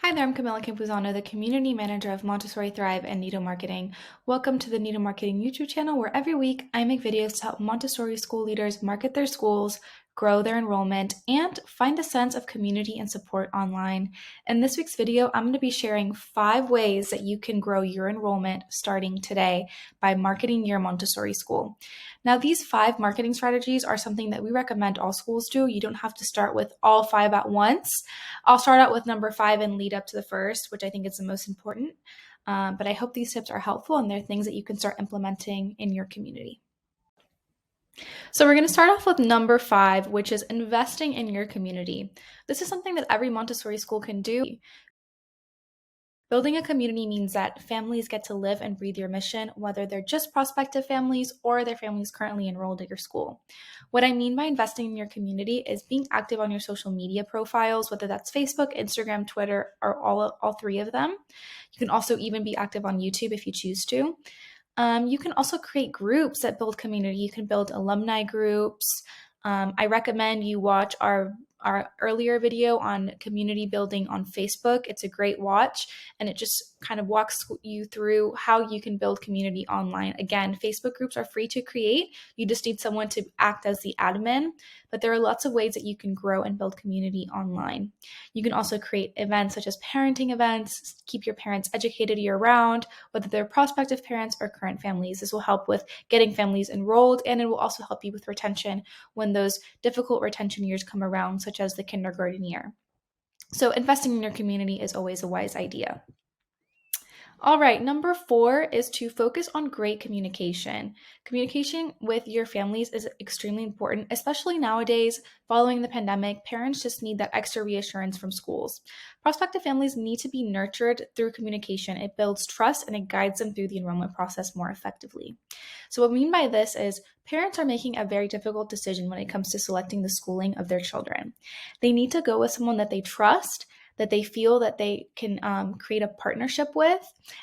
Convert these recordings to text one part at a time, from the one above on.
Hi there, I'm Camilla Campuzano, the Community Manager of Montessori Thrive and Nido Marketing. Welcome to the Nido Marketing YouTube channel, where every week I make videos to help Montessori school leaders market their schools, grow their enrollment, and find a sense of community and support online. In this week's video, I'm going to be sharing 5 ways that you can grow your enrollment starting today by marketing your Montessori school. Now, these 5 marketing strategies are something that we recommend all schools do. You don't have to start with all 5 at once. I'll start out with number 5 and lead up to the first, which I think is the most important. But I hope these tips are helpful and they're things that you can start implementing in your community. So we're going to start off with number 5, which is investing in your community. This is something that every Montessori school can do. Building a community means that families get to live and breathe your mission, whether they're just prospective families or they're families currently enrolled at your school. What I mean by investing in your community is being active on your social media profiles, whether that's Facebook, Instagram, Twitter, or all 3 of them. You can also even be active on YouTube if you choose to. You can also create groups that build community. You can build alumni groups. I recommend you watch our earlier video on community building on Facebook. It's a great watch, and it just kind of walks you through how you can build community online. Again, Facebook groups are free to create. You just need someone to act as the admin, but there are lots of ways that you can grow and build community online. You can also create events such as parenting events, keep your parents educated year round, whether they're prospective parents or current families. This will help with getting families enrolled, and it will also help you with retention when those difficult retention years come around, such as the kindergarten year. So investing in your community is always a wise idea. All right, number 4 is to focus on great communication. Communication with your families is extremely important, especially nowadays. Following the pandemic, parents just need that extra reassurance from schools. Prospective families need to be nurtured through communication. It builds trust and it guides them through the enrollment process more effectively. So, what I mean by this is parents are making a very difficult decision when it comes to selecting the schooling of their children. They need to go with someone that they trust, that they feel that they can create a partnership with,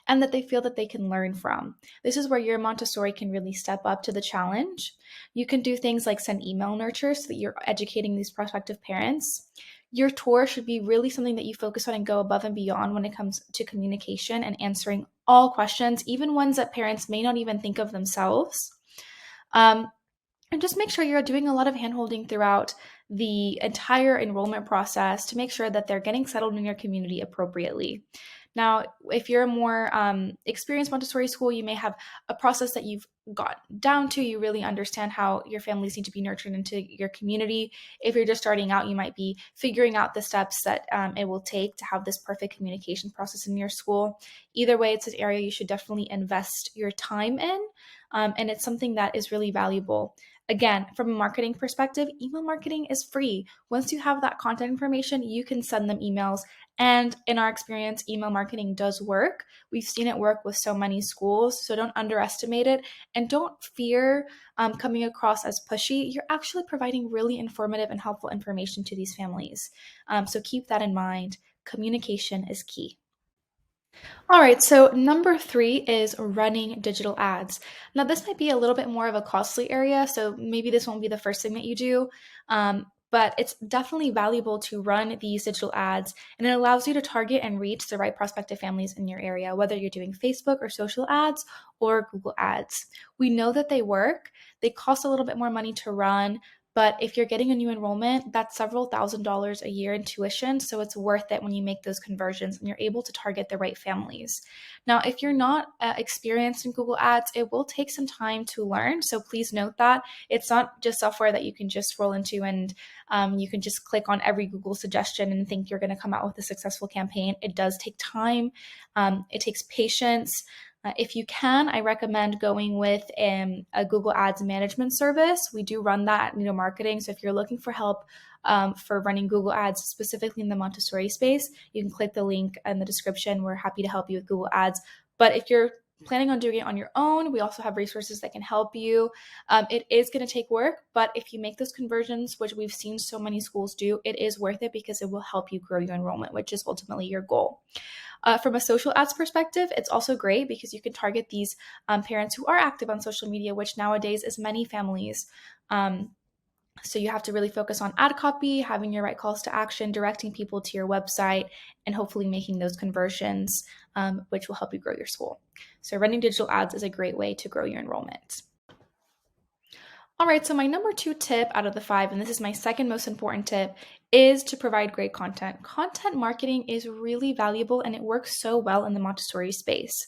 and that they feel that they can learn from. This is where your Montessori can really step up to the challenge. You can do things like send email nurtures so that you're educating these prospective parents. Your tour should be really something that you focus on and go above and beyond when it comes to communication and answering all questions, even ones that parents may not even think of themselves. And just make sure you're doing a lot of handholding throughout the entire enrollment process to make sure that they're getting settled in your community appropriately. Now, if you're a more experienced Montessori school, you may have a process that you've got down to. You really understand how your families need to be nurtured into your community. If you're just starting out, you might be figuring out the steps that it will take to have this perfect communication process in your school. Either way, it's an area you should definitely invest your time in, and it's something that is really valuable. Again, from a marketing perspective, email marketing is free. Once you have that contact information, you can send them emails. And in our experience, email marketing does work. We've seen it work with so many schools, so don't underestimate it. And don't fear coming across as pushy. You're actually providing really informative and helpful information to these families. So keep that in mind. Communication is key. All right, so number 3 is running digital ads. Now, this might be a little bit more of a costly area, so maybe this won't be the first thing that you do, but it's definitely valuable to run these digital ads, and it allows you to target and reach the right prospective families in your area, whether you're doing Facebook or social ads or Google ads. We know that they work. They cost a little bit more money to run, but if you're getting a new enrollment, that's several $1,000s a year in tuition. So it's worth it when you make those conversions and you're able to target the right families. Now, if you're not experienced in Google Ads, it will take some time to learn. So please note that it's not just software that you can just roll into and you can just click on every Google suggestion and think you're going to come out with a successful campaign. It does take time. It takes patience. If you can, I recommend going with a Google Ads management service. We do run that at Nido Marketing. So if you're looking for help for running Google Ads, specifically in the Montessori space, you can click the link in the description. We're happy to help you with Google Ads. But if you're planning on doing it on your own, we also have resources that can help you. It is going to take work, but if you make those conversions, which we've seen so many schools do, it is worth it because it will help you grow your enrollment, which is ultimately your goal. From a social ads perspective, it's also great because you can target these parents who are active on social media, which nowadays is many families. So you have to really focus on ad copy, having your right calls to action, directing people to your website, and hopefully making those conversions, which will help you grow your school. So running digital ads is a great way to grow your enrollment. All right, so my number 2 tip out of the 5, and this is my second most important tip, is to provide great content. Content marketing is really valuable and it works so well in the Montessori space.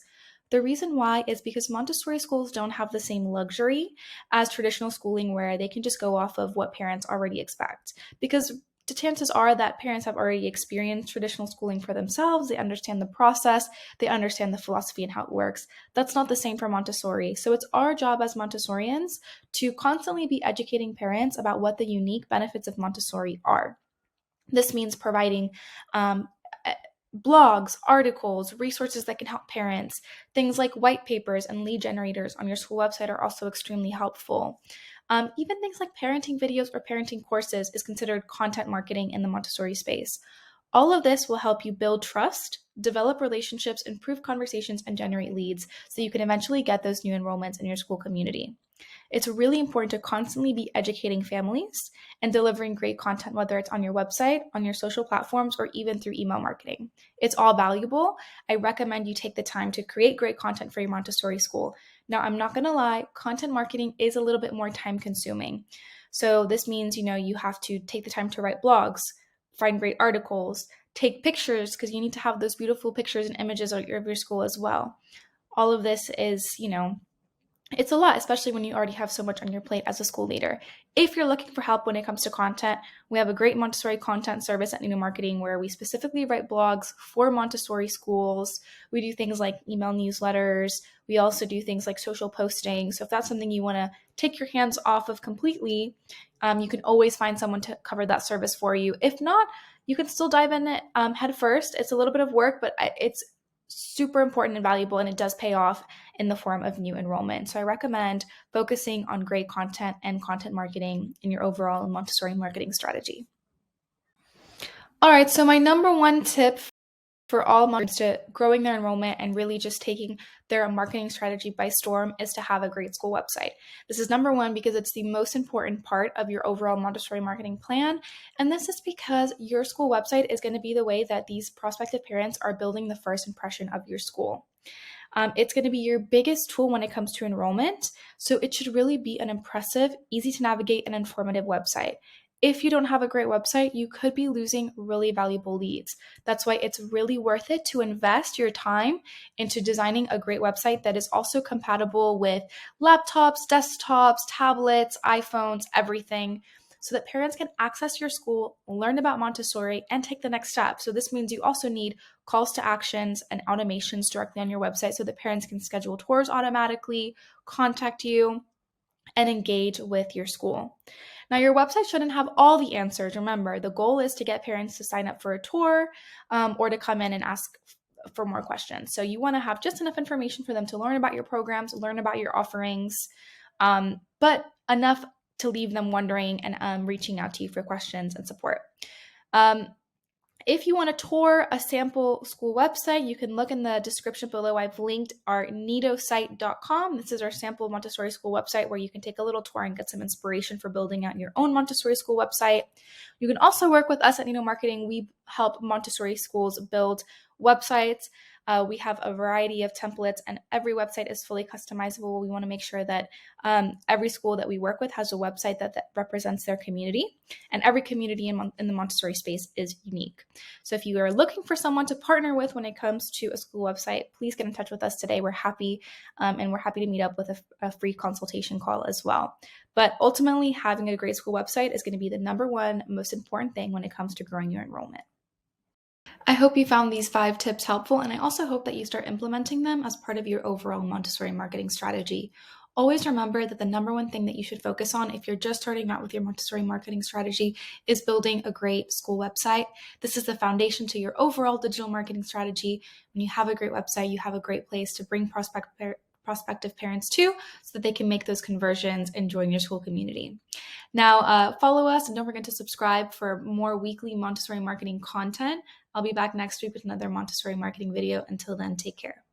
The reason why is because Montessori schools don't have the same luxury as traditional schooling where they can just go off of what parents already expect. Because the chances are that parents have already experienced traditional schooling for themselves, they understand the process, they understand the philosophy and how it works. That's not the same for Montessori. So it's our job as Montessorians to constantly be educating parents about what the unique benefits of Montessori are. This means providing blogs, articles, resources that can help parents. Things like white papers and lead generators on your school website are also extremely helpful. Even things like parenting videos or parenting courses is considered content marketing in the Montessori space. All of this will help you build trust, develop relationships, improve conversations, and generate leads so you can eventually get those new enrollments in your school community. It's really important to constantly be educating families and delivering great content, whether it's on your website, on your social platforms, or even through email marketing. It's all valuable. I recommend you take the time to create great content for your Montessori school. Now, I'm not going to lie, content marketing is a little bit more time consuming. So this means, you have to take the time to write blogs, find great articles, take pictures because you need to have those beautiful pictures and images of your school as well. All of this is, it's a lot, especially when you already have so much on your plate as a school leader. If you're looking for help when it comes to content, we have a great Montessori content service at Nido Marketing where we specifically write blogs for Montessori schools. We do things like email newsletters. We also do things like social posting. So if that's something you want to take your hands off of completely, you can always find someone to cover that service for you. If not, you can still dive in it head first. It's a little bit of work, but it's super important and valuable, and it does pay off in the form of new enrollment. So I recommend focusing on great content and content marketing in your overall Montessori marketing strategy. All right, so my number 1 tip for all moms to growing their enrollment and really just taking their marketing strategy by storm is to have a great school website. This is number 1 because it's the most important part of your overall Montessori marketing plan. And this is because your school website is going to be the way that these prospective parents are building the first impression of your school. It's going to be your biggest tool when it comes to enrollment. So it should really be an impressive, easy to navigate, and informative website. If you don't have a great website, you could be losing really valuable leads. That's why it's really worth it to invest your time into designing a great website that is also compatible with laptops, desktops, tablets, iPhones, everything, so that parents can access your school, learn about Montessori, and take the next step. So this means you also need calls to actions and automations directly on your website so that parents can schedule tours automatically, contact you, and engage with your school. Now, your website shouldn't have all the answers. Remember, the goal is to get parents to sign up for a tour or to come in and ask for more questions. So you want to have just enough information for them to learn about your programs, learn about your offerings, but enough to leave them wondering and reaching out to you for questions and support. If you want to tour a sample school website, you can look in the description below. I've linked our nidosite.com. This is our sample Montessori school website where you can take a little tour and get some inspiration for building out your own Montessori school website. You can also work with us at Nido Marketing. We help Montessori schools build websites. We have a variety of templates, and every website is fully customizable. We want to make sure that every school that we work with has a website that represents their community, and every community in the Montessori space is unique. So if you are looking for someone to partner with when it comes to a school website, please get in touch with us today. We're happy, and we're happy to meet up with a free consultation call as well. But ultimately, having a great school website is going to be the number 1 most important thing when it comes to growing your enrollment. I hope you found these 5 tips helpful, and I also hope that you start implementing them as part of your overall Montessori marketing strategy. Always remember that the number 1 thing that you should focus on if you're just starting out with your Montessori marketing strategy is building a great school website. This is the foundation to your overall digital marketing strategy. When you have a great website, you have a great place to bring prospective parents to so that they can make those conversions and join your school community. Now, follow us and don't forget to subscribe for more weekly Montessori marketing content. I'll be back next week with another Montessori marketing video. Until then, take care.